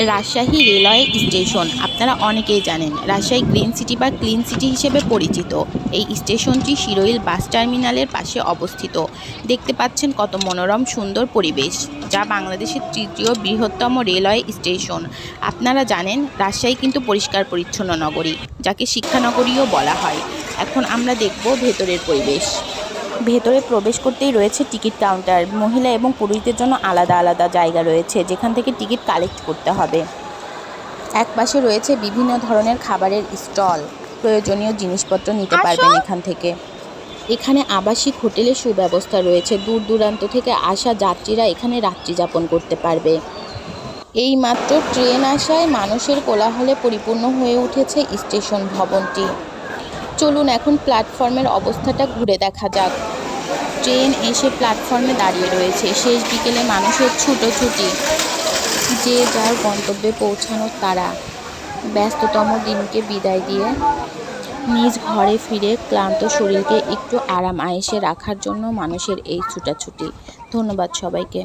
Rajshahi railway station আপনারা অনেকেই জানেন রাজশাহী গ্রিন সিটি বা ক্লিন সিটি হিসেবে পরিচিত। এই স্টেশনটি শিরোইল বাস টার্মিনালের পাশে অবস্থিত। দেখতে পাচ্ছেন কত মনোরম সুন্দর পরিবেশ, যা বাংলাদেশের তৃতীয় বৃহত্তম রেলওয়ে স্টেশন। আপনারা জানেন রাজশাহী কিন্তু পরিষ্কার পরিচ্ছন্ন নগরী, যাকে শিক্ষানগরীও বলা হয়। এখন আমরা দেখব ভেতরের পরিবেশ। ভেতরে প্রবেশ করতেই রয়েছে টিকিট কাউন্টার। মহিলা এবং পুরুষদের জন্য আলাদা আলাদা জায়গা রয়েছে, যেখান থেকে টিকিট কালেক্ট করতে হবে। একপাশে রয়েছে বিভিন্ন ধরনের খাবারের স্টল। প্রয়োজনীয় জিনিসপত্র নিতে পারবেন এখান থেকে। এখানে আবাসিক হোটেলের সুব্যবস্থা রয়েছে। দূর দূরান্ত থেকে আসা যাত্রীরা এখানে রাত্রি যাপন করতে পারবে। এই মাত্র ট্রেন আসায় মানুষের কোলাহলে পরিপূর্ণ হয়ে উঠেছে স্টেশন ভবনটি। চলুন এখন প্ল্যাটফর্মের অবস্থাটা ঘুরে দেখা যাক। ট্রেন এসে প্ল্যাটফর্মে দাঁড়িয়ে রয়েছে। শেষ বিকেলে মানুষের ছুটোছুটি, যে যার গন্তব্যে পৌঁছানোর তাড়া। ব্যস্ততম দিনকে বিদায় দিয়ে নিজ ঘরে ফিরে ক্লান্ত শরীরকে একটু আরাম আয়েশে রাখার জন্য মানুষের এই ছুটাছুটি। ধন্যবাদ সবাইকে।